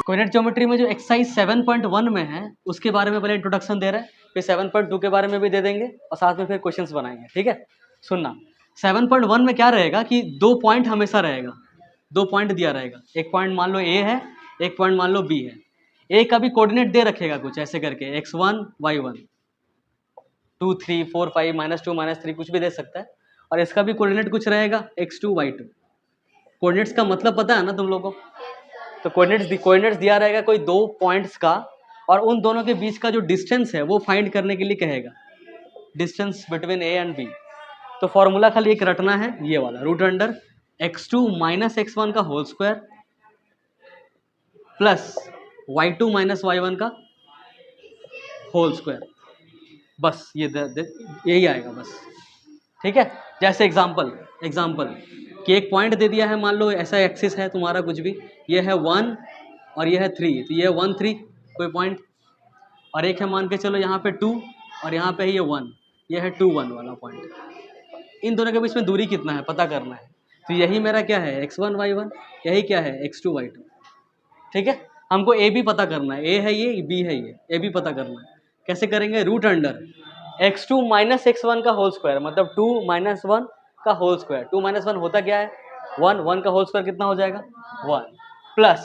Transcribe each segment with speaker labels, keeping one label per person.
Speaker 1: Coordinate geometry में जो exercise 7.1 में है उसके बारे में पहले इंट्रोडक्शन दे रहे हैं, फिर 7.2 के बारे में भी दे देंगे और साथ में फिर क्वेश्चंस बनाएंगे। ठीक है, सुनना। 7.1 में क्या रहेगा कि 2 पॉइंट हमेशा रहेगा, 2 पॉइंट दिया रहेगा। एक पॉइंट मान लो ए है, एक पॉइंट मान लो बी है। ए का भी कोऑर्डिनेट दे रखेगा कुछ ऐसे करके x1 y1 2 3 4 5 -2 -3 कुछ भी दे सकता है, और इसका भी कोऑर्डिनेट कुछ रहेगा x2 y2। कोऑर्डिनेट्स का मतलब पता है ना तुम लोगों को? तो कोऑर्डिनेट्स दिया रहेगा कोई 2 पॉइंट्स का, और उन दोनों के बीच का जो डिस्टेंस है वो फाइंड करने के लिए कहेगा, distance between A and B. तो फॉर्मूला खाली एक रटना है, ये वाला √अंडर x2 - x1 का whole square plus y2 - y1 का होल स्क्वायर। बस ये यही आएगा बस। ठीक है, जैसे एग्जांपल कि एक पॉइंट दे दिया है, मान लो ऐसा एक्सिस है तुम्हारा कुछ भी, ये है 1 और ये है 3, तो ये है 1 3 कोई पॉइंट, और एक है मान के चलो यहाँ पे 2 और यहाँ पे है ये 1, ये है 2 1 वाला पॉइंट। इन दोनों के बीच में दूरी कितना है पता करना है। तो यही मेरा क्या है x1 y1, यही क्या है x2 y2। ठीक है, हमको ए भी पता करना है, ए है ये, बी है ये, ए भी पता करना है। कैसे करेंगे? √अंडर x2 - x1 का होल स्क्वायर, मतलब 2 - 1 का होल स्क्वायर। 2 - 1 होता क्या है? 1, 1 का होल स्क्वायर कितना हो जाएगा? 1 प्लस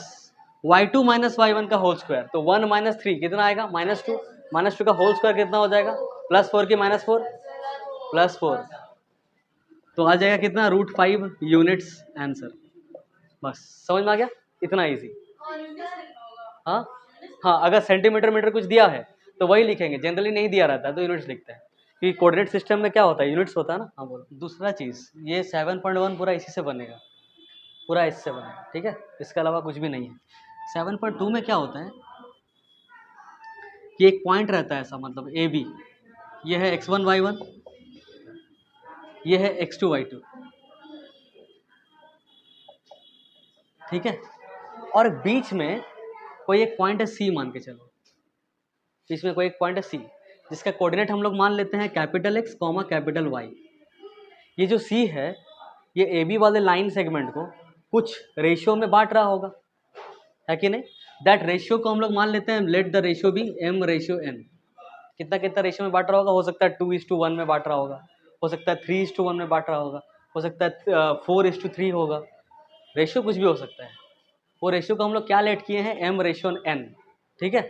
Speaker 1: y2 - y1 का होल स्क्वायर, तो 1 - 3 कितना आएगा? -2, -2 का होल स्क्वायर कितना हो जाएगा? +4 की -4 +4, तो आ जाएगा कितना? √5 यूनिट्स आंसर। बस समझ में आ गया? इतना इजी। हाँ हाँ, अगर सेंटीमीटर मीटर कुछ दिया है तो वही लिखेंगे, जनरली नहीं दिया रहता है तो यूनिट्स लिखते हैं, क्योंकि कोऑर्डिनेट सिस्टम में क्या होता है? यूनिट्स होता है ना। हाँ बोलो। दूसरा चीज़, ये 7.1 पूरा इसी से बनेगा, पूरा इससे बनेगा। ठीक है, इसके अलावा कुछ भी नहीं है। 7.2 में क्या होता है कि एक पॉइंट रहता है ऐसा, मतलब ए बी, ये है x1 y1, ये है x2 y2। ठीक है, और बीच में कोई एक पॉइंट है सी, मान के चलो बीच में कोई एक पॉइंट है सी, जिसका कोऑर्डिनेट हम लोग मान लेते हैं कैपिटल X, कैपिटल Y। ये जो सी है, ये ए बी वाले लाइन सेगमेंट को कुछ रेशियो में बांट रहा होगा, है कि नहीं? दैट रेशियो को हम लोग मान लेते हैं, let the ratio B m/n। कितना कितना रेशियो में बांट रहा होगा? हो सकता है 2:1 में बांट रहा होगा, हो सकता है 3:1 में बांट रहा होगा, हो सकता है 4:3 होगा, रेशियो कुछ भी हो सकता है। वो रेशियो को हम लोग क्या लेट किए हैं? m/n। ठीक है,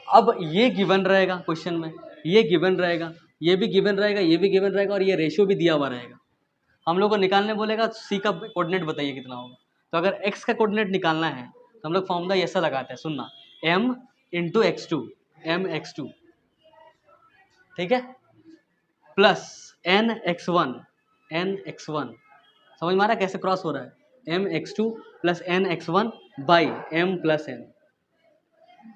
Speaker 1: अब ये गिवन रहेगा क्वेश्चन में, ये गिवन रहेगा, ये भी गिवन रहेगा, ये भी गिवन रहेगा, और ये रेशियो भी दिया हुआ रहेगा। हम लोग को निकालने बोलेगा सी का कोऑर्डिनेट बताइए कितना होगा। तो अगर एक्स का कोऑर्डिनेट निकालना है तो हम लोग फॉर्मूला ऐसा लगाते हैं, सुनना, m × x2, mx2, ठीक है, प्लस nx1, nx1। समझ में आ रहा है कैसे क्रॉस हो रहा है? mx2 plus nx1 by m plus n।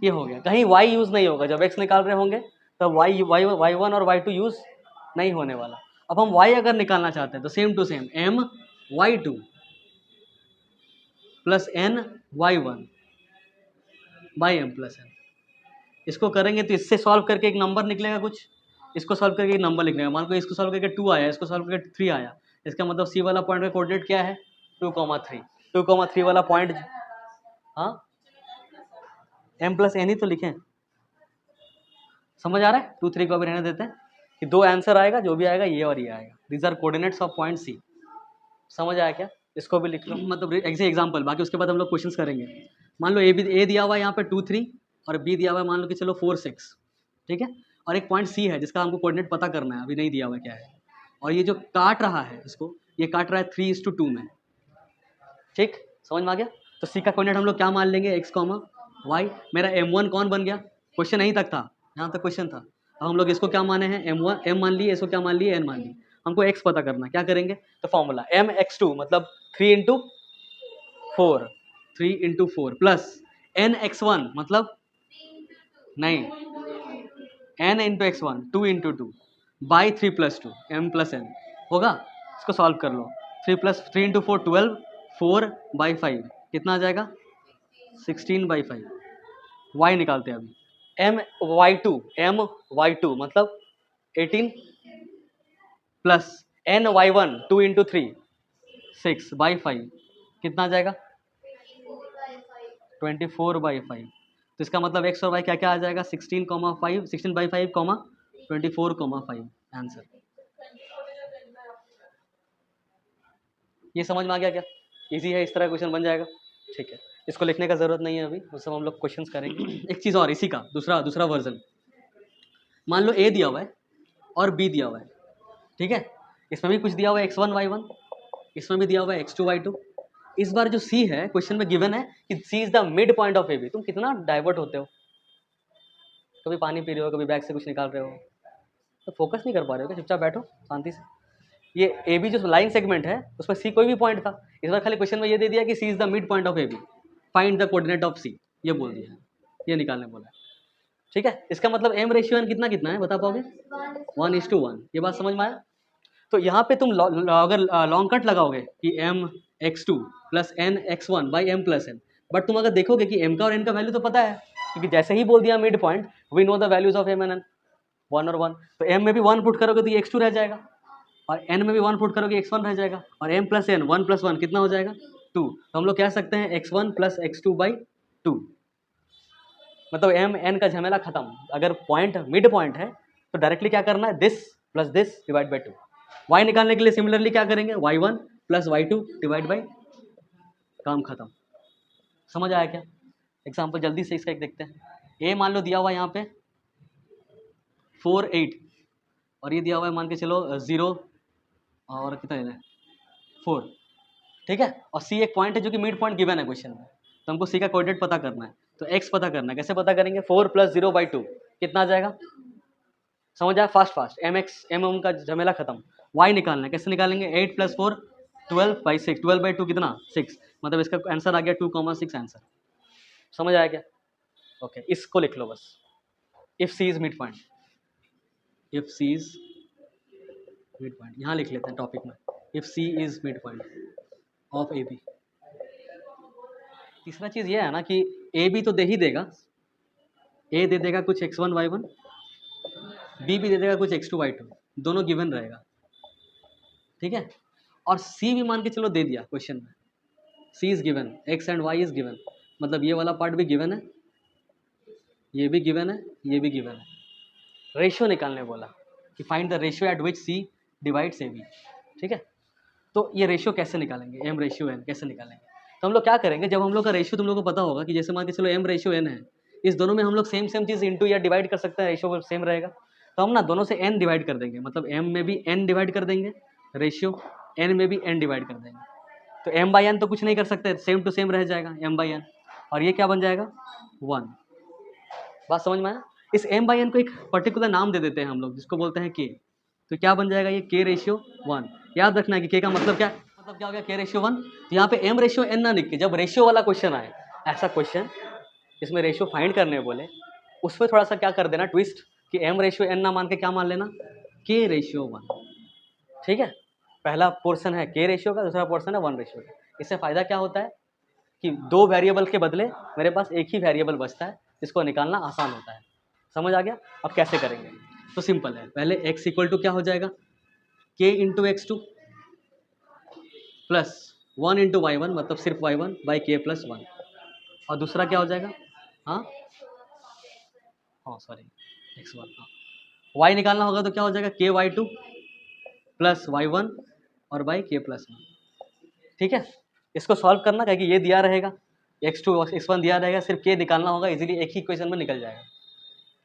Speaker 1: ये हो गया। कहीं y यूज नहीं होगा, जब x निकाल रहे होंगे तब y1 और y2 यूज नहीं होने वाला। अब हम y अगर निकालना चाहते हैं तो same to same m y2 plus n y1 by m plus n। इसको करेंगे तो इससे सॉल्व करके एक नंबर निकलेगा कुछ, इसको सॉल्व करके एक नंबर लिखने का। मान लो इसको सॉल्व करके 2 आया, इसको सॉल्व करके 3 आया, इसका मतलब सी वाला पॉइंट का कोऑर्डिनेट क्या है? 2,3। 2,3 वाला पॉइंट, हाँ m प्लस n ही तो लिखें। समझ आ रहा है? 2 3 को अभी रहने देते हैं कि 2 आंसर आएगा, जो भी आएगा ये और ये आएगा। These are coordinates of point C. समझ आया क्या? इसको भी लिख लो, मतलब एग्जांपल। बाकी उसके बाद हम लोग क्वेश्चंस करेंगे। मान लो ए दिया हुआ है यहाँ पे 2 3 और बी दिया हुआ है मान लो कि चलो 4 6, ठीक है, और एक पॉइंट सी है जिसका हमको कोऑर्डिनेट पता करना है, अभी नहीं दिया हुआ क्या है, और ये जो काट रहा है इसको, ये काट रहा है 3:2 में। ठीक, समझ में आ गया? तो सी का कोऑर्डिनेट हम लोग क्या मान लेंगे? x, y। मेरा m1 कौन बन गया? क्वेश्चन यहीं तक था, यहाँ तक क्वेश्चन था। अब हम लोग इसको क्या माने हैं? m मान लिए, इसको क्या मान लिए? n मान लिए। हमको x पता करना, क्या करेंगे? तो फॉर्मूला mx2 मतलब 3 × 4, 3 × 4 प्लस nx1 मतलब नहीं, n × x1 2 × 2 by 3 + 2 m + n होगा। इसको सॉल्व कर लो। 3 × 4 12, 4/5 कितना आ जाएगा? 16/5। y निकालते हैं अभी। my2 मतलब 18 प्लस ny1 2 × 3 6/5 कितना आ जाएगा? 24/5, तो इसका मतलब x और y क्या क्या आ जाएगा, 16,5, 16/5, 24,5 आंसर। ये समझ में आ गया क्या? इजी है, इस तरह क्वेश्चन बन जाएगा। ठीक है, इसको लिखने का जरूरत नहीं है अभी, उस सब हम लोग क्वेश्चंस करेंगे। एक चीज़ और, इसी का दूसरा वर्जन, मान लो a दिया हुआ है और b दिया हुआ है, ठीक है, इसमें भी कुछ दिया हुआ है x1 y1, इसमें भी दिया हुआ है x2 y2। इस बार जो c है क्वेश्चन में गिवन है कि c is the mid point of ab। तुम कितना डाइवर्ट होते हो, कभी पानी पी रहे हो, कभी बैग से कुछ निकाल रहे हो, तो फोकस नहीं कर पा रहे हो क्या? चुपचाप बैठो शांति से। ये ए बी जो लाइन सेगमेंट है उसमें सी कोई भी पॉइंट था, इस बार खाली क्वेश्चन में ये दे दिया कि C is the mid point of A B, find the coordinate of C, ये बोल दिया है, ये निकालने बोला है। ठीक है, इसका मतलब एम रेशियो एन कितना कितना है बता पाओगे? 1:1। ये बात समझ में आया? तो यहाँ पे तुम अगर लॉन्ग कट लगाओगे कि M x2 plus N x1 by M plus N, but तुम अगर देखोगे कि एम का और एन का वैल्यू तो पता है, क्योंकि जैसे ही बोल दिया mid point, we know the values of M and N, 1 और 1, तो एम में भी 1 पुट करोगे तो ये x2 रह जाएगा, और n में भी 1 पुट करोगे x1 रह जाएगा, और m प्लस एन 1 + 1 कितना हो जाएगा 2। तो हम लोग कह सकते हैं x1 प्लस x2 बाई 2, मतलब m n का झमेला खत्म। अगर पॉइंट मिड पॉइंट है तो डायरेक्टली क्या करना है, this plus this divide by 2। y निकालने के लिए सिमिलरली क्या करेंगे, y1 plus y2 divide by, काम खत्म। समझ आया क्या? एग्जाम्पल जल्दी से इसका एक देखते हैं। a मान लो दिया हुआ यहाँ पे 4 8, और ये दिया हुआ है मान के चलो 0 और कितना लेना है 4, ठीक है, और सी एक पॉइंट है जो कि मिड पॉइंट गिवन है क्वेश्चन में, तो हमको सी का कोऑर्डिनेट पता करना है, तो एक्स पता करना है। कैसे पता करेंगे, 4 + 0/2 कितना आ जाएगा, समझ आया? फास्ट एम एक्स एम का झमेला खत्म। वाई निकालना है, कैसे निकालेंगे, 8 + 4 12/6, 12/2 कितना 6, मतलब इसका आंसर आ गया 2,6 आंसर। समझ आया क्या? ओके, इसको लिख लो बस, if C is mid point, if C is mid point यहाँ लिख लेते हैं टॉपिक में, if C is mid point of A B. तीसरा चीज़ ये है ना कि ए बी तो दे ही देगा, ए दे देगा कुछ x1 y1, बी भी दे देगा कुछ x2 y2, दोनों गिवन रहेगा, ठीक है, और सी भी मान के चलो दे दिया क्वेश्चन में, C is given, x and y is given, मतलब ये वाला पार्ट भी गिवन है, ये भी गिवन है, ये भी गिवन है। रेशियो निकालने बोला कि find the ratio at which C divides A B, ठीक है, तो ये रेशियो कैसे निकालेंगे, एम रेशियो एन कैसे निकालेंगे? तो हम लोग क्या करेंगे, जब हम लोग का रेशियो तुम लोग को पता होगा कि जैसे मान के चलो एम रेशियो एन है, इस दोनों में हम लोग सेम चीज़ इंटू या डिवाइड कर सकते हैं, रेशियो सेम रहेगा, तो हम ना दोनों से एन डिवाइड कर देंगे, मतलब एम में भी एन डिवाइड कर देंगे, रेशियो एन में भी एन डिवाइड कर देंगे, तो एम बाई एन तो कुछ नहीं कर सकते, सेम टू सेम रह जाएगा एम बाई एन, और ये क्या बन जाएगा 1। बात समझ में आया? इस एम बाई एन को एक पर्टिकुलर नाम दे देते हैं हम लोग, जिसको बोलते हैं के, तो क्या बन जाएगा ये के रेशियो 1। याद रखना है कि के का मतलब क्या है, मतलब क्या हो गया के रेशियो 1। तो यहाँ पे एम रेशियो एन ना लिख के, जब रेशियो वाला क्वेश्चन आए, ऐसा क्वेश्चन जिसमें रेशियो फाइंड करने बोले, उस पर थोड़ा सा क्या कर देना ट्विस्ट, कि एम रेशियो एन ना मान के क्या मान लेना, के रेशियो 1, ठीक है। पहला पोर्शन है के रेशियो का, दूसरा पोर्शन है 1 रेशियो का। इससे फायदा क्या होता है कि 2 वेरिएबल के बदले मेरे पास एक ही वेरिएबल बचता है, जिसको निकालना आसान होता है। समझ आ गया? अब कैसे करेंगे, तो सिंपल है, पहले x इक्वल टू क्या हो जाएगा, k into x2 plus 1 into y1, मतलब सिर्फ y1 बाई के प्लस 1, और दूसरा क्या हो जाएगा, हाँ सॉरी x1, हाँ y निकालना होगा तो क्या हो जाएगा ky2 प्लस y1 और बाई के प्लस 1, ठीक है। इसको सॉल्व करना है कि ये दिया रहेगा, x2 x1 दिया रहेगा, सिर्फ k निकालना होगा, इजीली एक ही इक्वेशन में निकल जाएगा।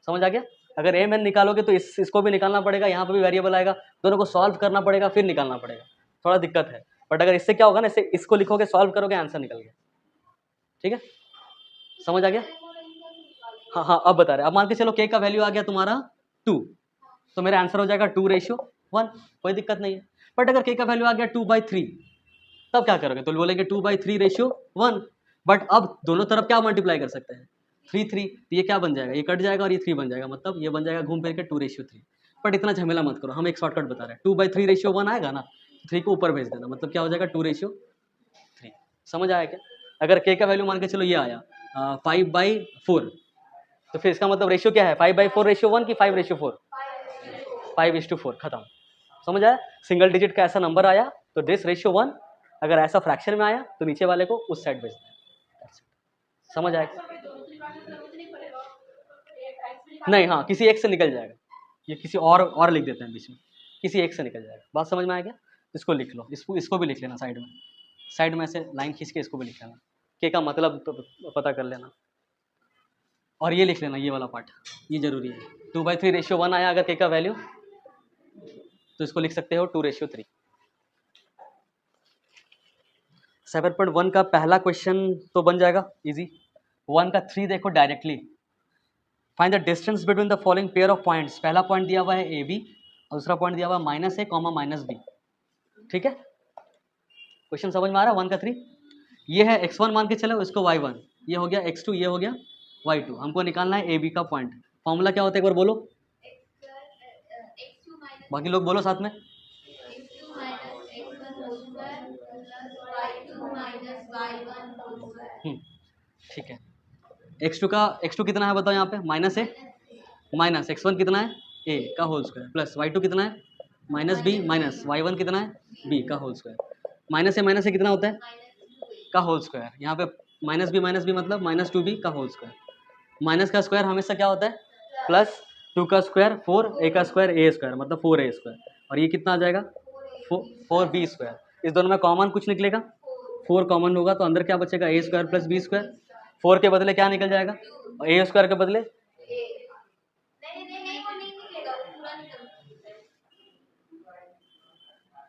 Speaker 1: समझ आ गया? अगर एम एन निकालोगे तो इसको भी निकालना पड़ेगा, यहाँ पर भी वेरिएबल आएगा, दोनों को सॉल्व करना पड़ेगा, फिर निकालना पड़ेगा, थोड़ा दिक्कत है। बट अगर इससे क्या होगा ना, इसको लिखोगे, सॉल्व करोगे, आंसर निकल गया, ठीक है। समझ आ गया? हाँ अब बता रहे, अब मान के चलो k का वैल्यू आ गया तुम्हारा 2, तो मेरा आंसर हो जाएगा 2:1, कोई दिक्कत नहीं है। बट अगर k का वैल्यू आ गया 2/3, तब क्या करोगे, तो बोलेंगे 2/3:1, बट अब दोनों तरफ क्या मल्टीप्लाई कर सकते हैं, 3, तो ये क्या बन जाएगा, ये कट जाएगा और ये 3 बन जाएगा, मतलब ये बन जाएगा घूम फिर के 2:3। बट इतना झमेला मत करो, हम एक शॉर्टकट बता रहे हैं, 2/3:1 आएगा ना, 3 को ऊपर भेज देना, मतलब क्या हो जाएगा 2:3। समझ आया क्या? अगर k का वैल्यू मान के चलो ये आया 5/4, तो फिर इसका मतलब रेशियो क्या है, 5/4:1 कि 5:4, 5:4, खत्म। समझ आया? सिंगल डिजिट का ऐसा नंबर आया तो दिस रेशियो 1, अगर ऐसा फ्रैक्शन में आया तो नीचे वाले को उस साइड भेजना है। समझ आएगा? नहीं, हाँ, किसी एक से निकल जाएगा, ये किसी और लिख देते हैं बीच में, किसी एक से निकल जाएगा। बात समझ में आ गया? इसको लिख लो, इसको भी लिख लेना साइड में से लाइन खींच के इसको भी लिख लेना, के का मतलब पता कर लेना, और ये लिख लेना, ये वाला पार्ट, ये जरूरी है। 2/3:1 आया अगर के का वैल्यू, तो इसको लिख सकते हो 2:3। 7.1 का पहला क्वेश्चन तो बन जाएगा इजी। 1 का 3 देखो directly, find the distance between the following pair of points. पहला पॉइंट दिया हुआ है ए बी, और दूसरा पॉइंट दिया हुआ है -a, -b। ठीक है, क्वेश्चन समझ में आ रहा है? 1 का 3 ये है x1 मान के चलो, इसको y1, ये हो गया x2, ये हो गया y2। हमको निकालना है ए बी का पॉइंट। फॉर्मूला क्या होता है एक बार बोलो, बाकी लोग बोलो साथ में। ठीक है, x2 कितना है बताओ यहाँ पे, माइनस है, माइनस x1 कितना है a का होल स्क्वायर, प्लस y2 कितना है -b, माइनस y1 कितना है b का होल स्क्वायर। माइनस से कितना होता है का होल स्क्वायर, यहाँ पे -b मतलब -2b का होल स्क्वायर। माइनस का स्क्वायर हमेशा क्या होता है प्लस, 2 का स्क्वायर 4, a का स्क्वायर a स्क्वायर मतलब 4a स्क्वायर, और ये कितना आ जाएगा 4b स्क्वायर। इस दोनों में कॉमन कुछ निकलेगा, 4 कॉमन होगा तो अंदर क्या बचेगा a square plus b square. 4 के बदले क्या निकल जाएगा, और a स्क्वायर के बदले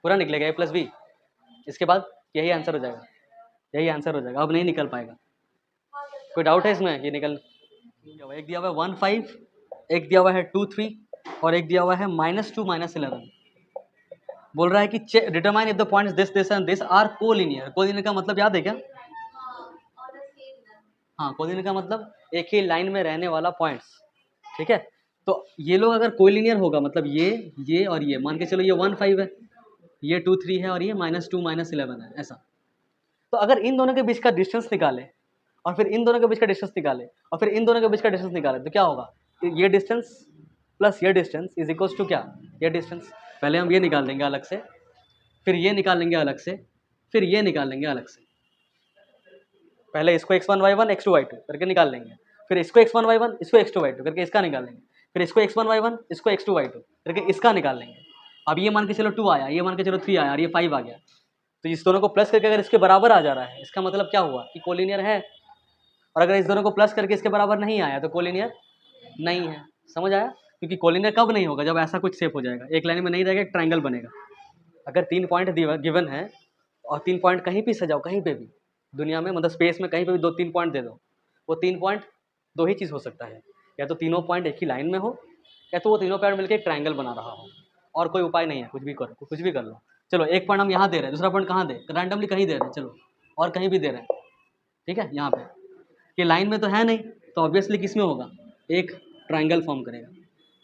Speaker 1: पूरा निकलेगा a प्लस b। इसके बाद यही आंसर हो जाएगा, यही आंसर हो जाएगा, अब नहीं निकल पाएगा। कोई डाउट है इसमें? ये निकल, एक दिया हुआ है 1 5, एक दिया हुआ है 2 3, और एक दिया हुआ है -2 -11। बोल रहा है कि determine if the points this and this are collinear. Collinear का मतलब याद है क्या? हाँ, कोलिनियर का मतलब एक ही लाइन में रहने वाला पॉइंट्स। ठीक है, तो ये लोग अगर कोलिनियर होगा मतलब ये और ये, मान के चलो ये 1 5 है, ये 2 3 है, और ये -2 -11 है, ऐसा। तो अगर इन दोनों के बीच का डिस्टेंस निकाले, और फिर इन दोनों के बीच का डिस्टेंस निकाले, और फिर इन दोनों के बीच का डिस्टेंस निकाले, तो क्या होगा, ये डिस्टेंस प्लस ये डिस्टेंस इज इक्वल्स टू क्या, ये डिस्टेंस। पहले हम ये निकाल देंगे अलग से, फिर ये निकाल लेंगे अलग से, फिर ये निकाल लेंगे अलग से। पहले इसको x1 y1 x2 y2 करके निकाल लेंगे, फिर इसको x1 y1 इसको x2 y2 करके इसका निकाल लेंगे, फिर इसको x1 y1 इसको x2 y2 करके इसका निकाल लेंगे। अब ये मान के चलो 2 आया, ये मान के चलो 3 आया, और ये 5 आ गया, तो इस दोनों को प्लस करके अगर इसके बराबर आ जा रहा है, इसका मतलब क्या हुआ कि कोलिनियर है। और अगर इस दोनों को प्लस करके इसके बराबर नहीं आया तो कोलिनियर नहीं है। समझ आया? क्योंकि कोलिनियर कब नहीं होगा, जब ऐसा कुछ शेप हो जाएगा, एक लाइन में नहीं रहेगा, एक ट्रायंगल बनेगा। अगर 3 पॉइंट गिवन है, और 3 पॉइंट कहीं भी सजाओ, कहीं पे भी दुनिया में, मतलब स्पेस में कहीं पे भी 2-3 पॉइंट दे दो, वो 3 पॉइंट 2 ही चीज़ हो सकता है, या तो तीनों पॉइंट एक ही लाइन में हो, या तो वो तीनों पॉइंट मिलकर एक ट्रायंगल बना रहा हो, और कोई उपाय नहीं है, कुछ भी कर लो। चलो एक पॉइंट हम यहाँ दे रहे हैं, दूसरा पॉइंट कहाँ दे, रैंडमली कहीं दे रहे हैं, चलो, और कहीं भी दे रहे हैं, ठीक है, यहाँ पे कि लाइन में तो है नहीं, तो ऑब्वियसली किस में होगा, एक ट्रायंगल फॉर्म करेगा।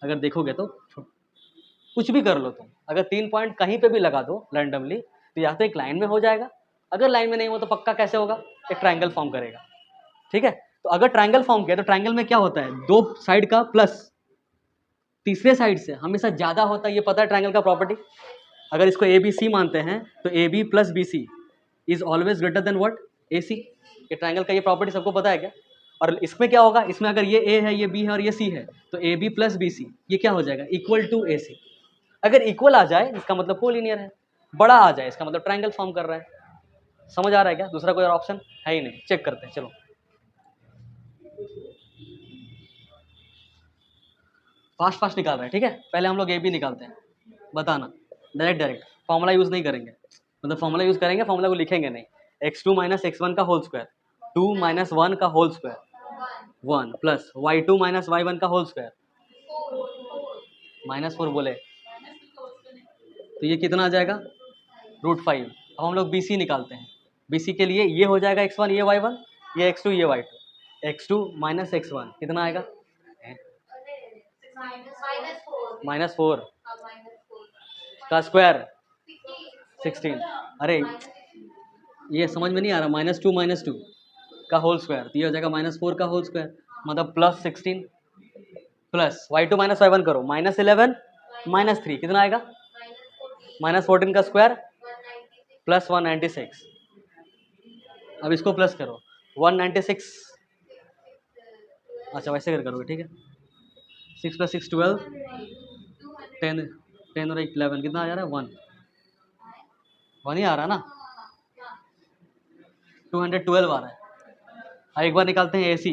Speaker 1: अगर देखोगे तो कुछ भी कर लो तुम, अगर 3 पॉइंट कहीं पे भी लगा दो रैंडमली, तो या तो एक लाइन में हो जाएगा, अगर लाइन में नहीं हो तो पक्का कैसे होगा, एक ट्रायंगल फॉर्म करेगा। ठीक है, तो अगर ट्रायंगल फॉर्म किया तो ट्रायंगल में क्या होता है, 2 साइड का प्लस तीसरे साइड से हमेशा ज़्यादा होता है, ये पता है ट्रायंगल का प्रॉपर्टी। अगर इसको ए बी सी मानते हैं तो A B plus B C is always greater than what, A C. ये ट्रायंगल का ये प्रॉपर्टी सबको पता है क्या? और इसमें क्या होगा, इसमें अगर ये ए है, ये बी है और ये सी है, तो A B plus B C ये क्या हो जाएगा, इक्वल टू ए सी। अगर इक्वल आ जाए इसका मतलब कोलिनियर है, बड़ा आ जाए इसका मतलब ट्रायंगल फॉर्म कर रहा है। समझ आ रहा है क्या? दूसरा कोई और ऑप्शन है ही नहीं। चेक करते हैं, चलो फास्ट निकाल रहे हैं। ठीक है, पहले हम लोग ए बी निकालते हैं, बताना डायरेक्ट फॉर्मूला यूज नहीं करेंगे, मतलब फॉर्मूला यूज करेंगे, फॉर्मूला को लिखेंगे नहीं। x2 माइनस x1 का होल स्क्वायर, 2 माइनस 1 का whole square 1, plus y2 minus y1 का होल स्क्वायर -4 बोले, तो ये कितना आ जाएगा √5। अब हम लोग बी सी निकालते हैं, बी सी के लिए ये हो जाएगा x1 ये y1, ये x2 ये y2, x2 माइनस x1 कितना आएगा -4 का स्क्वायर 16। अरे ये समझ में नहीं आ रहा, -2 का होल स्क्वायर, तो ये हो जाएगा -4 का होल स्क्वायर मतलब +16, प्लस y2 माइनस y1 करो, -11 -3 कितना आएगा, -14 का स्क्वायर प्लस 196। अब इसको प्लस करो, 196 अच्छा वैसे कर करोगे, ठीक है। 6 + 6 12, 10 10 और 11 कितना आ जा रहा है? 1 1 ही आ रहा है ना, 212 आ रहा है। अब एक बार निकालते हैं AC।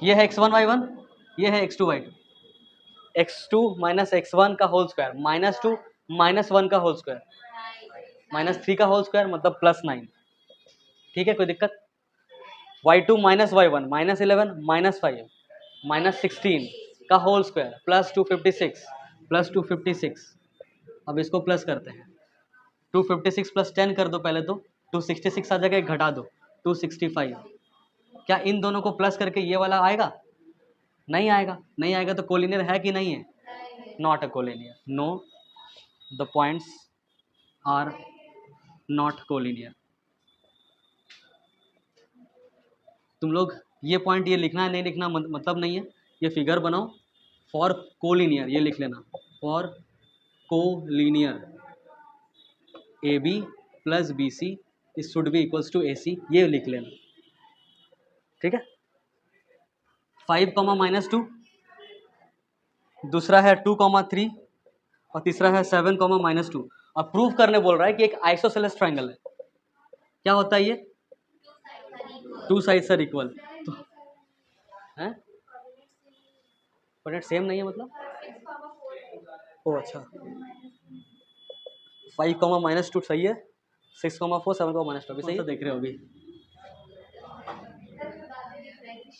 Speaker 1: ये है x1 y1, ये है x2 y2। x2 minus x1 का होल स्क्वायर, -2 -1 का होल स्क्वायर, -3 का होल स्क्वायर मतलब +9। ठीक है, कोई दिक्कत? y2 माइनस y1 -11 -5 -16 का होल स्क्वायर +256 +256। अब इसको प्लस करते हैं, 256 + 10 कर दो पहले तो 266 आ जाएगा, एक घटा दो 265। क्या इन दोनों को प्लस करके ये वाला आएगा? नहीं आएगा। नहीं आएगा तो कोलिनियर है कि नहीं है? Not a collinear. No, the points are not collinear. तुम लोग ये पॉइंट ये लिखना है नहीं लिखना मतलब नहीं है, ये फिगर बनाओ। फॉर कोलिनियर ये लिख लेना, for collinear AB + BC is should be equals to AC, ये लिख लेना, ठीक है। 5, -2, दूसरा है 2, 3 और तीसरा है 7, -2। अब प्रूव करने बोल रहा है कि एक आइसोसेलेस ट्रायंगल है। क्या होता है ये? 2 साइड्स आर इक्वल। तो हैं कोऑर्डिनेट सेम नहीं है मतलब? ओ अच्छा, 5, -2 सही है, 6, 4, 7, -2 भी सही है। देख रहे हो अभी?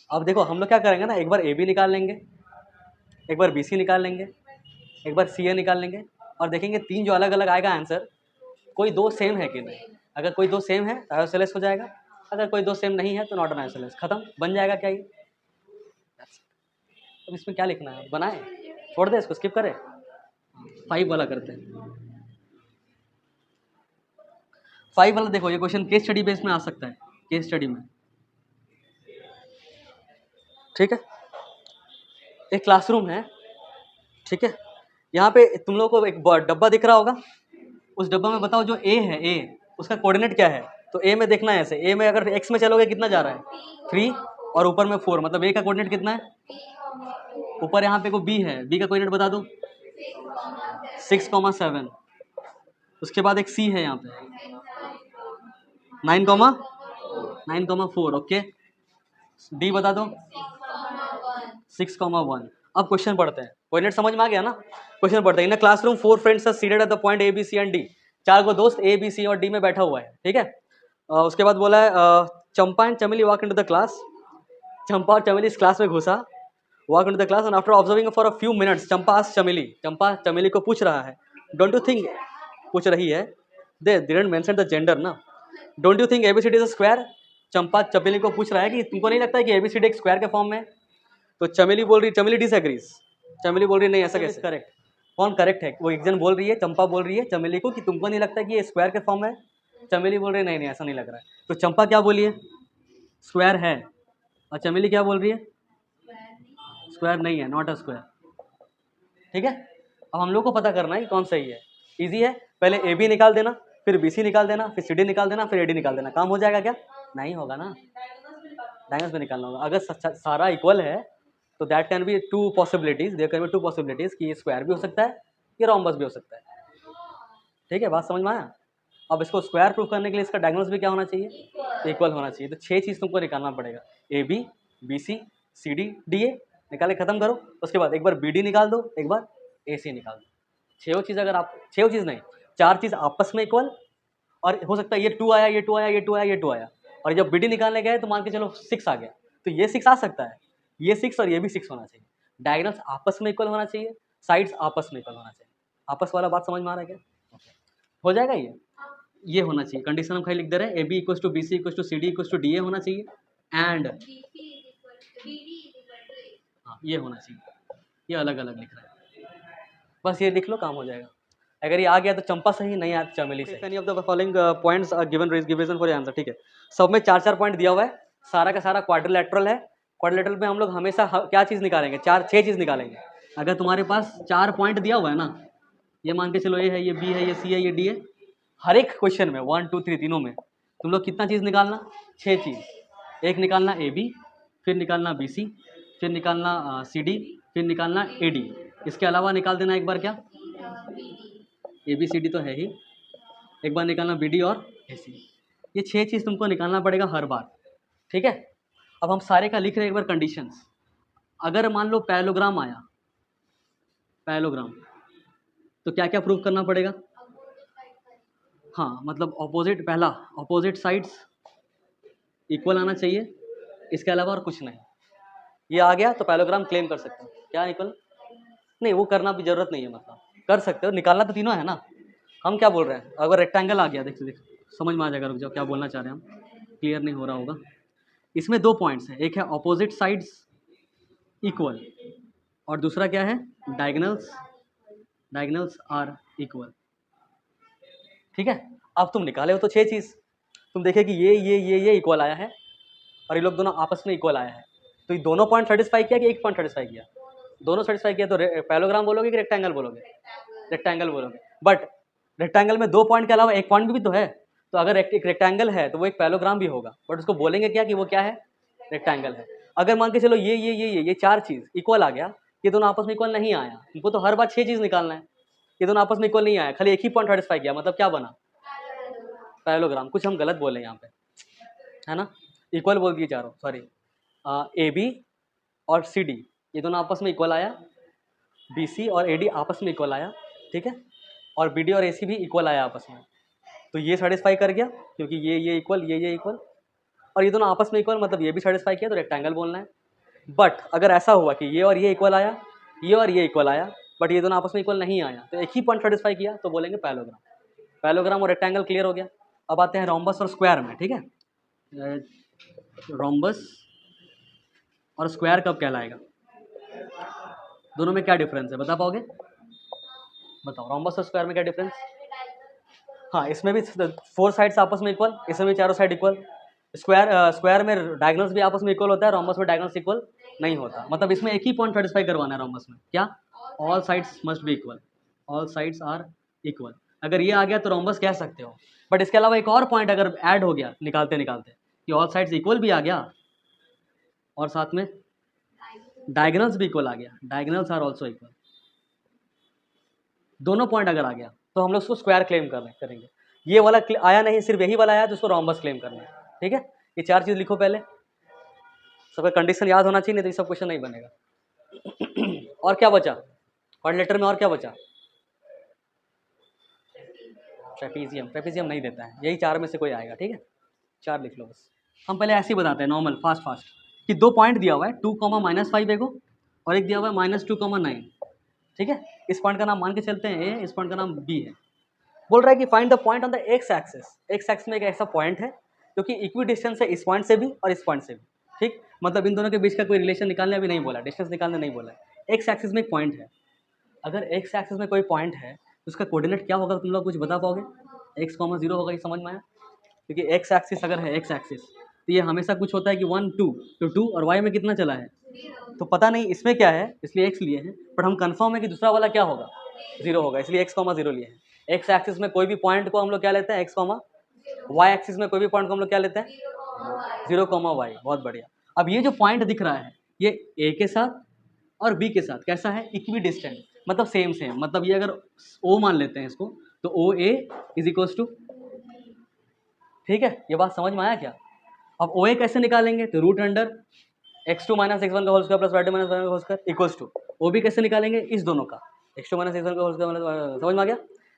Speaker 1: अब देखो हम लोग क्या करेंगे ना, एक बार AB निकाल लेंगे, एक बार BC निकाल लेंगे, एक बार CA निकाल लेंगे और देखेंगे तीन जो अलग अलग आएगा आंसर, कोई दो सेम है कि नहीं। अगर कोई दो सेम है तो आइसोसेलेस हो जाएगा, अगर कोई दो सेम नहीं है तो नॉट एन आइसोसेलेस। खत्म, बन जाएगा क्या ये? अब इसमें क्या लिखना है, बनाए, छोड़ दे इसको, स्किप करें। 5 वाला करते हैं। 5 वाला देखो, ये क्वेश्चन केस स्टडी बेस में आ सकता है, केस स्टडी में, ठीक है। एक क्लासरूम है, ठीक है। यहाँ पे तुम लोगों को एक डब्बा दिख रहा होगा, उस डब्बा में बताओ जो A है, A उसका कोऑर्डिनेट क्या है। तो A में देखना है, ऐसे A में अगर x में चलोगे कितना जा रहा है? 3 और ऊपर में 4, मतलब A का कोऑर्डिनेट कितना है? ऊपर यहाँ पे को B है, B का कोऑर्डिनेट बता दो, 6, 7। उसके बाद एक C है यहाँ पे 9, 4। ओके, D बता दो 6, 1। अब क्वेश्चन पढ़ते हैं, कोऑर्डिनेट समझ में आ गया ना? क्वेश्चन पढ़ते हैं। In a classroom 4 friends are seated at the point A, B, C and D। चार को दोस्त A, B, C और D में बैठा हुआ है, ठीक है। उसके बाद बोला है चंपा एंड चमेली वॉक इनटू द क्लास। चंपा और चमेली इस क्लास में घुसा, walk into the class and after observing for a few minutes Champa asked चमेली, चंपा चमेली को पूछ रहा है, डोंट यू थिंक, पूछ रही है, they didn't mention the gender ना, don't you think ABCD is a square. Champa Chameli को पूछ रहा है कि तुमको नहीं लगता है कि ABCD एक स्क्वायर के फॉर्म में है? तो चमेली बोल रही, चमेली डिसएग्रीज, चमेली बोल रही नहीं ऐसा कैसे? करेक्ट, कौन करेक्ट है? वो एक जन बोल रही है, चंपा बोल रही है चमेली को कि तुमको नहीं लगता कि ये स्क्वायर के फॉर्म है? चमेली बोल रही है नहीं नहीं ऐसा नहीं लग रहा है। तो चंपा क्या बोली है? स्क्वायर है। और चमेली क्या बोल रही है? स्क्वायर नहीं है, नॉट अ स्क्वायर, ठीक है। अब हम लोग को पता करना है कि कौन सही है। इजी है, पहले AB निकाल देना, फिर BC निकाल देना, फिर CD निकाल देना, फिर AD निकाल देना, काम हो जाएगा क्या? नहीं होगा ना, डायगोनल्स में निकालना होगा। अगर सारा इक्वल है तो that can be two possibilities, there can be two possibilities कि ये स्क्वायर भी हो सकता है, ये रोम्बस भी हो सकता है, ठीक है। बात समझ में आया? अब इसको स्क्वायर प्रूफ करने के लिए इसका डायगोनल्स भी क्या होना चाहिए? इक्वल होना चाहिए। तो 6 चीज़ तुमको निकालना पड़ेगा, AB, BC, CD, DA निकाले, खत्म करो। उसके बाद एक बार BD निकाल दो, एक बार AC निकाल दो। 6 चीज़, अगर आप 6 चीज़ नहीं 4 चीज़ आपस में इक्वल, और हो सकता है ये 2 आया, ये 2 आया, ये 2 आया, ये 2 आया, और जब BD निकालने गए तो मान के चलो 6 आ गया, तो ये 6 आ सकता है, ये 6 और ये भी 6 होना चाहिए। डायगोनल्स आपस में इक्वल होना चाहिए, साइड्स आपस में इक्वल होना चाहिए। आपस वाला बात समझ में आ रहा है क्या? हो जाएगा ये होना चाहिए। कंडीशन हम खाली लिख दे रहे हैं, AB = BC = CD = DA होना चाहिए, एंड हाँ ये होना चाहिए। ये अलग अलग लिख रहा है, बस ये लिख लो, काम हो जाएगा। अगर ये आ गया तो चंपा सही, नहीं आया चमेली सही। Any of the following points are given reason for answer, ठीक है। सब में 4-4 पॉइंट दिया हुआ है, सारा का सारा क्वाड्रिलेटरल है। क्वाड्रिलेटरल में हम लोग हमेशा क्या चीज़ निकालेंगे? 6 चीज़ निकालेंगे। अगर तुम्हारे पास 4 पॉइंट दिया हुआ है ना, ये मान के चलो ये है, ये B है, ये C है, ये D है, हर एक क्वेश्चन में 1, 2, 3 तीनों में तुम लोग कितना चीज़ निकालना? 6 चीज़। एक निकालना AB, फिर निकालना BC, फिर निकालना CD, फिर निकालना AD। इसके अलावा निकाल देना एक बार क्या, ABCD तो है ही, एक बार निकालना BD और AC। ये 6 चीज़ तुमको निकालना पड़ेगा हर बार, ठीक है। अब हम सारे का लिख रहे हैं एक बार कंडीशंस। अगर मान लो पैरेललोग्राम आया, पैरेललोग्राम, तो क्या क्या प्रूव करना पड़ेगा? हाँ, मतलब ऑपोजिट, पहला ऑपोजिट साइड्स इक्वल आना चाहिए, इसके अलावा और कुछ नहीं। ये आ गया तो पैरेललोग्राम क्लेम कर सकते हो। क्या इक्वल नहीं, वो करना भी जरूरत नहीं है, मतलब कर सकते हो, निकालना तो तीनों है ना। हम क्या बोल रहे हैं, अगर रेक्टेंगल आ गया, देखो समझ में आ जाएगा, रुक जाओ क्या बोलना चाह रहे हैं हम, क्लियर नहीं हो रहा होगा। इसमें 2 पॉइंट्स हैं, एक है ऑपोजिट साइड्स इक्वल और दूसरा क्या है, डायगोनल्स आर इक्वल, ठीक है। अब तुम निकाले हो तो 6 चीज़, तुम देखे कि ये इक्वल आया है और ये लोग दोनों आपस में इक्वल आया है, तो ये दोनों पॉइंट सेटिस्फाई किया कि एक पॉइंट सेटिस्फाई किया? दोनों सेटिस्फाई किया। तो पैरेललोग्राम बोलोगे कि रेक्टेंगल बोलोगे? रेक्टेंगल बोलोगे। बट रेक्टेंगल में 2 पॉइंट के अलावा एक पॉइंट भी तो है, तो अगर एक रेक्टेंगल है तो वो एक पैरेललोग्राम भी होगा, बट उसको बोलेंगे क्या कि वो क्या है, रेक्टेंगल है। अगर मान के चलो ये 4 चीज़ इक्वल आ गया, ये दोनों आपस में इक्वल नहीं आया, उनको तो हर बार 6 चीज़ निकालना है, ये दोनों आपस में इक्वल नहीं आया, खाली एक ही पॉइंट सेटिस्फाई किया, मतलब क्या बना, पैरेललोग्राम। कुछ हम गलत बोले यहाँ पे, है ना, इक्वल बोल दिए चारों, सॉरी। AB और CD ये दोनों आपस में इक्वल आया, BC और AD आपस में इक्वल आया, ठीक है, और BD और AC भी इक्वल आया आपस में, तो ये सेटिस्फाई कर गया क्योंकि ये इक्वल, ये इक्वल, और ये दोनों आपस में इक्वल, मतलब ये भी सेटिस्फाई किया, तो रेक्टेंगल बोलना है। बट अगर ऐसा हुआ कि ये और ये इक्वल आया, ये और ये इक्वल आया, बट ये दोनों आपस में इक्वल नहीं आया, तो एक ही पॉइंट सेटिस्फाई किया, तो बोलेंगे पैरेललोग्राम। पैरेललोग्राम और रेक्टेंगल क्लियर हो गया। अब आते हैं रोम्बस और स्क्वायर में, ठीक है। रोम्बस और स्क्वायर कब कहलाएगा, दोनों में क्या डिफरेंस है, बता पाओगे? बताओ, रोम्बस और स्क्वायर में क्या डिफरेंस? हाँ, इसमें भी 4 साइड्स आपस में इक्वल, इसमें भी चारों साइड इक्वल। स्क्वायर में डायगोनल्स भी आपस में इक्वल होता है, रोम्बस में डायगोनल्स इक्वल नहीं होता, मतलब इसमें एक ही पॉइंट सेटिस्फाई करवाना है रोम्बस में, क्या, all sides must be equal, all sides are equal. अगर ये आ गया तो रोम्बस कह सकते हो, बट इसके अलावा एक और पॉइंट अगर ऐड हो गया निकालते निकालते कि ऑल साइड्स इक्वल भी आ गया और साथ में डायगोनल्स भी इक्वल आ गया, डायगोनल्स आर ऑल्सो इक्वल, दोनों पॉइंट अगर आ गया तो हम लोग उसको स्क्वायर क्लेम करेंगे। ये वाला आया नहीं, सिर्फ यही वाला आया तो उसको रोम्बस क्लेम करना है, ठीक है। ये 4 चीज़ लिखो पहले, सबका कंडीशन याद होना चाहिए, नहीं तो ये सब क्वेश्चन नहीं बनेगा। और क्या बचा क्वाड्रिलेटरल में, और क्या बचा? ट्रेपीजियम नहीं देता है, यही 4 में से कोई आएगा, ठीक है, 4 लिख लो बस। हम पहले ऐसे ही बताते हैं नॉर्मल फास्ट कि 2 पॉइंट दिया हुआ है, 2, -5 एगो और एक दिया हुआ है -2, 9, ठीक है। इस पॉइंट का नाम मान के चलते हैं ए, इस पॉइंट का नाम बी है। बोल रहा है कि find the point on the x axis. X axis में एक ऐसा पॉइंट है जो कि इक्वी डिस्टेंस है इस पॉइंट से भी और इस पॉइंट से भी, ठीक, मतलब इन दोनों के बीच का कोई रिलेशन निकालने अभी नहीं बोला, डिस्टेंस निकालने नहीं बोला है। एक्स एक्सिस में एक पॉइंट है, अगर एक्स एक्सिस में कोई पॉइंट है तो उसका कोऑर्डिनेट क्या होगा, तुम लोग कुछ बता पाओगे? x, 0 होगा, ये समझ में आया, क्योंकि एक्स एक्सिस अगर है एक्स एक्सिस तो ये हमेशा कुछ होता है कि 1, 2, तो 2 और y में कितना चला है, तो पता नहीं इसमें क्या है, इसलिए x लिए हैं, बट हम कंफर्म है कि दूसरा वाला क्या होगा, 0 होगा, इसलिए x, 0 लिए हैं। एक्स एक्सिस में कोई भी पॉइंट को हम लोग क्या लेते हैं, x, वाई एक्सिस में कोई भी पॉइंट को हम लोग क्या लेते हैं, 0, y। बहुत बढ़िया। अब ये जो पॉइंट दिख रहा है ये a के साथ और b के साथ कैसा है, इक्वी डिस्टेंट, मतलब सेम, मतलब ये अगर o मान लेते हैं इसको तो ओ ए इज इक्वल्स टू, ठीक है, ये बात समझ में आया क्या? अब ओ ए कैसे निकालेंगे, तो रूट अंडर x2 - x1 का whole square plus y2 - y1 का whole square equals to, O B कैसे निकालेंगे, इस दोनों का x2 - x1 का होल स्क्वायर, समझ में आ गया?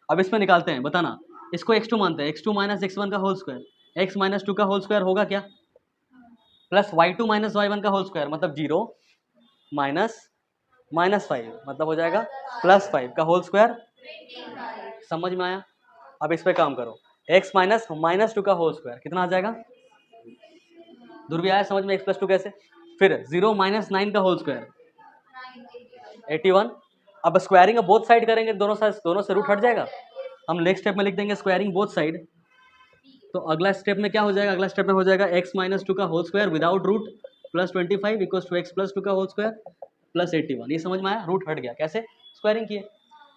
Speaker 1: अब इसमें निकालते हैं, बताना, इसको x2 मानते हैं, x2 - x1 का होल स्क्वायर, x - 2 का होल स्क्वायर होगा क्या, प्लस y2 - y1 का होल स्क्वायर, मतलब 0 -5 मतलब हो जाएगा +5 का होल स्क्वायर, समझ में आया? अब इस पे काम करो, x - 2 का होल स्क्वायर कितना आ जाएगा, दूर भी आया समझ में, x + 2 कैसे, फिर 0 - 9 का होल स्क्वायर 81। अब स्क्वायरिंग अब बोथ साइड करेंगे, दोनों से रूट हट जाएगा, हम नेक्स्ट स्टेप में लिख देंगे स्क्वायरिंग बोथ साइड। तो अगला स्टेप में क्या हो जाएगा, अगला स्टेप में हो जाएगा x - 2 का whole square without root plus 25 equals to x + 2 का होल स्क्वायर प्लस 81। ये समझ में आया, रूट हट गया, कैसे, स्क्वायरिंग किए।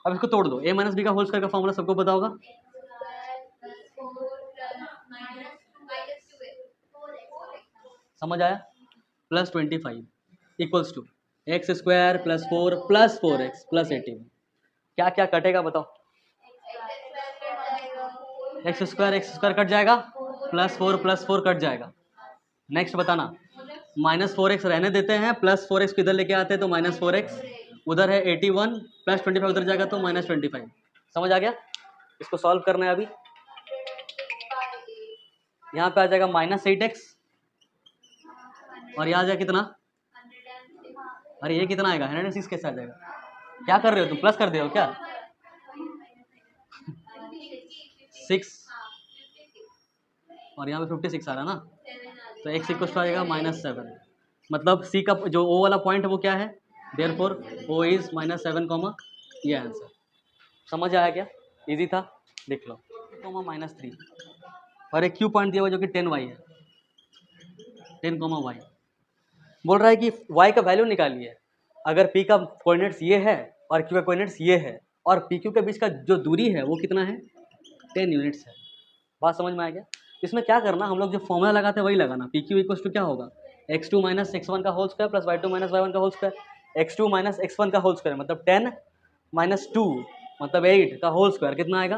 Speaker 1: अब इसको तोड़ दो, a - b का होल स्क्वायर का फॉर्मूला सबको पता होगा, समझ आया, plus 25 equals to x square plus 4 plus 4x plus 81। क्या क्या कटेगा बताओ? एक्स स्क्वायर कट जाएगा, प्लस 4 कट जाएगा। नेक्स्ट बताना, -4x रहने देते हैं, +4x को इधर लेके आते हैं तो -4x, उधर है 81 प्लस 25 उधर जाएगा तो -25। समझ आ गया? इसको सॉल्व करना है अभी। यहाँ पे आ जाएगा -8x और यहाँ आ जाएगा कितना? अरे ये कितना आएगा? 106 कैसे आ जाएगा? क्या कर रहे हो तुम? प्लस कर दे हो क्या? 6 और यहाँ पे 56 आ रहा है ना, तो x इक्वल टू आएगा -7। मतलब सी का जो ओ वाला पॉइंट है वो क्या है? देयरफॉर ओ इज -7, ये आंसर। समझ आया क्या? इजी था, देख लो। -3 और एक क्यू पॉइंट दिया हुआ जो कि 10y है, 10, y बोल रहा है कि y का वैल्यू निकालिए अगर p का कोऑर्डिनेट्स ये है और q का कोऑर्डिनेट्स ये है और पी क्यू के बीच का जो दूरी है वो कितना है? 10 यूनिट्स है। बात समझ में आ गया? इसमें क्या करना, हम लोग जो फॉर्मूला लगाते हैं वही लगाना। पी क्यू इक्वल टू क्या होगा? x2 माइनस x1 का whole square plus y2 minus y1 का whole square. x2 minus x1 का होल स्क्वायर मतलब 10 माइनस 2 मतलब 8 का होल स्क्वायर कितना आएगा?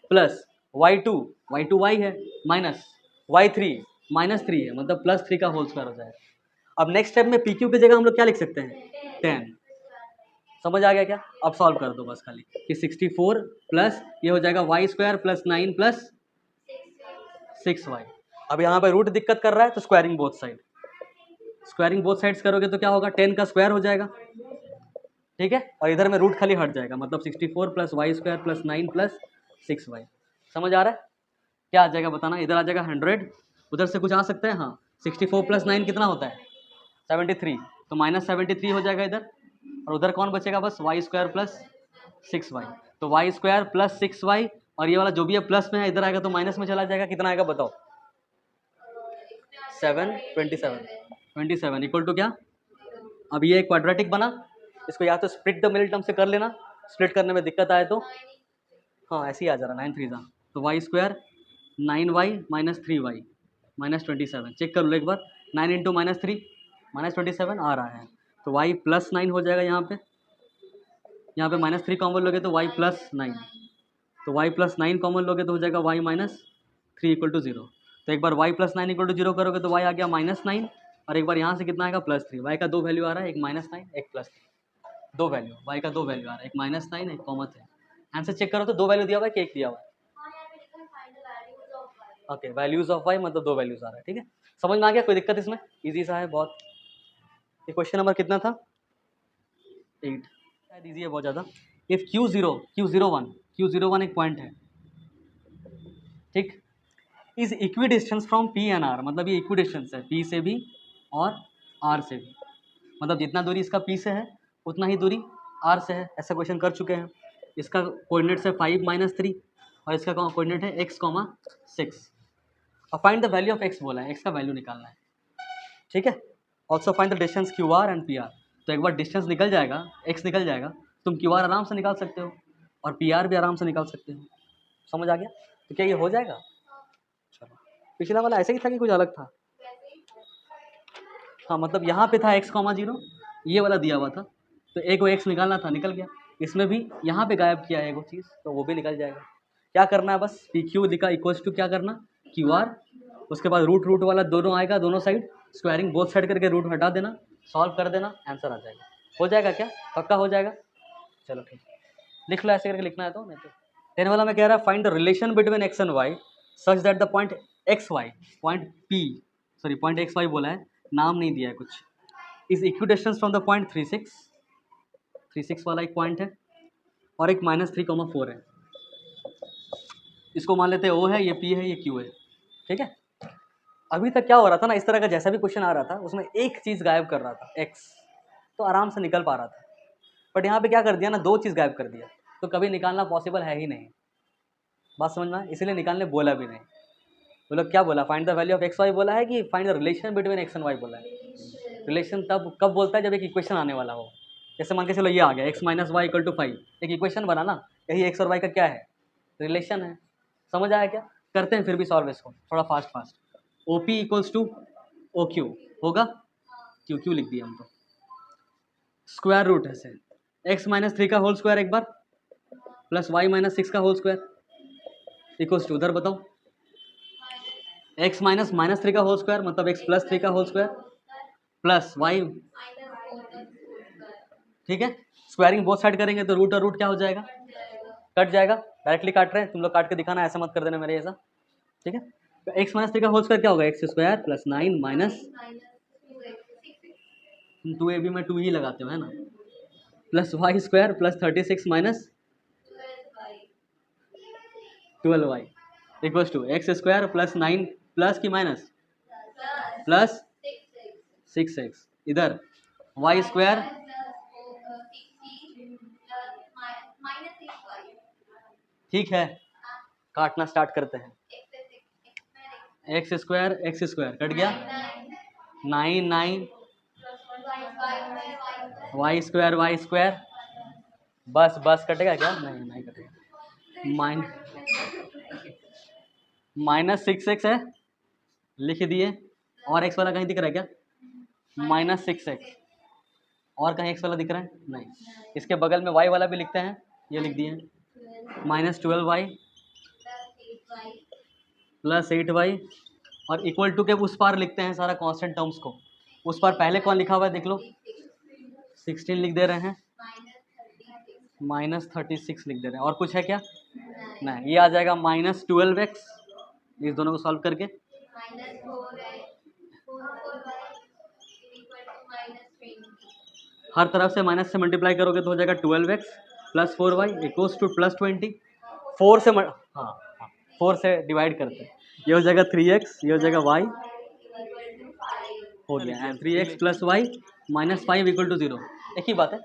Speaker 1: प्लस y2 y है माइनस y3 -3 है मतलब +3 का होल स्क्वायर हो जाएगा। अब नेक्स्ट स्टेप में पी क्यू की जगह हम लोग क्या लिख सकते हैं? 10। समझ आ गया क्या? अब सॉल्व कर दो बस खाली कि 64 प्लस ये हो जाएगा y square plus 9 plus 6y। अब यहाँ पे रूट दिक्कत कर रहा है तो squaring both side, squaring both sides करोगे तो क्या होगा? 10 का स्क्वायर हो जाएगा, ठीक है, और इधर में रूट खाली हट जाएगा मतलब 64 plus y square plus 9 plus 6y। समझ आ रहा है? क्या आ जाएगा बताना? इधर आ जाएगा 100, उधर से कुछ आ सकता है? हाँ, 64 प्लस 9 कितना होता है? 73, तो -73 हो जाएगा इधर, और उधर कौन बचेगा? बस y स्क्वायर प्लस 6y। तो y स्क्वायर प्लस 6y और ये वाला जो भी है प्लस में है इधर आएगा तो माइनस में चला जाएगा। कितना आएगा बताओ? 27 इक्वल टू क्या? अब ये क्वाड्रेटिक बना, इसको या तो स्प्लिट द मिडिल टर्म से कर लेना, स्प्लिट करने में दिक्कत आए तो हाँ ऐसे ही आ जा रहा 9 3 तो y square 9y minus 3y minus 27। Check कर लो एक बार, 9 इंटू -3 -27 आ रहा है, तो y प्लस 9 हो जाएगा। यहाँ पे -3 कॉमन लोगे तो y प्लस 9, तो y प्लस 9 कॉमन लोगे तो हो जाएगा y -3 इक्वल टू 0। तो एक बार y प्लस 9 इक्वल टू 0 करोगे तो y आ गया -9, और एक बार यहाँ से कितना आएगा? +3। y का दो वैल्यू आ रहा है, एक -9 एक +3, दो वैल्यू y का दो वैल्यू आ रहा है, एक -9 एक कॉमन है। आंसर चेक करो तो दो वैल्यू दिया हुआ है कि एक दिया हुआ है? ओके, वैल्यूज ऑफ y मतलब दो वैल्यूज आ रहा है, ठीक है। समझ में आ गया? कोई दिक्कत इसमें? इजी सा है बहुत। ये क्वेश्चन नंबर कितना था? 8। शायद इजी है बहुत ज़्यादा। इफ Q01 एक पॉइंट है, ठीक, is equi distance from P and R, मतलब ये इक्वी डिस्टेंस है P से भी और R से भी, मतलब जितना दूरी इसका P से है उतना ही दूरी R से है। ऐसा क्वेश्चन कर चुके हैं। इसका कोऑर्डिनेट्स है 5 - 3 और इसका कोऑर्डिनेट है x, 6। अब find the value of x बोला है, x का वैल्यू निकालना है, ठीक है। Also find the distance QR and PR। तो एक बार डिस्टेंस निकल जाएगा, x निकल जाएगा, तुम QR आराम से निकाल सकते हो और PR भी आराम से निकाल सकते हो। समझ आ गया? तो क्या ये हो जाएगा? चलो, पिछला वाला ऐसे ही था कि कुछ अलग था? हाँ, मतलब यहाँ पे था x, 0, ये वाला दिया हुआ था तो एक वो x निकालना था, निकल गया। इसमें भी यहाँ पे गायब किया है वो चीज़, तो वो भी निकल जाएगा। क्या करना है? बस PQ लिखा इक्वल्स टू क्या करना? QR, उसके बाद रूट वाला दोनों आएगा, दोनों साइड स्क्वायरिंग बोथ साइड करके रूट हटा देना, सॉल्व कर देना, आंसर आ जाएगा। हो जाएगा क्या? पक्का हो जाएगा? चलो ठीक, लिख लो, ऐसे करके लिखना है तो नहीं तो। 10 वाला में कह रहा है find the relation between x and y such that the point point X Y बोला है, नाम नहीं दिया है कुछ, is equidistance from the point 36 वाला एक पॉइंट है और एक -3,4 है। इसको मान लेते हैं O है, ये P है, ये Q है, ठीक है। अभी तक क्या हो रहा था ना, इस तरह का जैसा भी क्वेश्चन आ रहा था उसमें एक चीज़ गायब कर रहा था x, तो आराम से निकल पा रहा था। बट यहाँ पे क्या कर दिया ना, दो चीज़ गायब कर दिया, तो कभी निकालना पॉसिबल है ही नहीं। बात समझ में, इसलिए निकालने बोला भी नहीं। वो लोग क्या बोला? Find the value of X Y बोला है कि find the relation between X and Y बोला है? रिलेशन तब कब बोलता है जब एक इक्वेशन आने वाला हो। जैसे मान के चलो ये आ गया x - y = 5, एक इक्वेशन बना ना, यही x और y का क्या है? रिलेशन है। समझ आया क्या? करते हैं फिर भी सॉल्व इसको थोड़ा फास्ट। OP = OQ होगा, क्यों क्यों लिख दिया हम तो। स्क्वायर रूट है से एक्स माइनस 3 का होल स्क्वायर एक बार प्लस वाई माइनस 6 का होल स्क्वायर इक्वल्स टू, उधर बताओ, एक्स माइनस माइनस 3 का होल स्क्वायर मतलब एक्स प्लस 3 का होल स्क्वायर प्लस वाई, ठीक है। स्क्वायरिंग बोथ साइड करेंगे तो रूट और रूट क्या हो जाएगा, कट जाएगा। डायरेक्टली काट रहे हैं, तुम लोग काट के दिखाना, ऐसा मत कर देना मेरे जैसा, ठीक है। तो एक्स माइनस 3 का होल स्क्वायर क्या होगा, एक्स स्क्वायर प्लस 9 माइनस 2 में 2 ही लगाते हो है ना, plus y square plus 36 minus 12 y equals to x square plus 9 plus की माइनस प्लस 6x, इधर वाई स्क्वायर, ठीक है। काटना स्टार्ट करते हैं, एक्स स्क्वायर कट गया, 9 वाई स्क्वायर बस कटेगा क्या, नहीं कटेगा, माइनस 6x है लिख दिए, और x वाला कहीं दिख रहा है क्या, माइनस 6x, और कहीं x वाला दिख रहा है नहीं, इसके बगल में y वाला भी लिखते हैं, ये लिख दिए माइनस 12y प्लस 8y, और इक्वल टू के उस पार लिखते हैं सारा कांस्टेंट टर्म्स को, उस पार पहले कौन लिखा हुआ है देख लो, 16 लिख दे रहे हैं, माइनस 36 लिख दे रहे हैं, और कुछ है क्या, नहीं, ये आ जाएगा माइनस 12x, इस दोनों को सॉल्व करके हर तरफ से माइनस से मल्टीप्लाई करोगे तो हो जाएगा 12x plus 4y equals two plus 20, 4 से हाँ 4 से डिवाइड करते हैं, ये हो जाएगा 3x, ये हो जाएगा y, हो गया, and 3x plus y minus 5 equal to 0, एक ही बात है।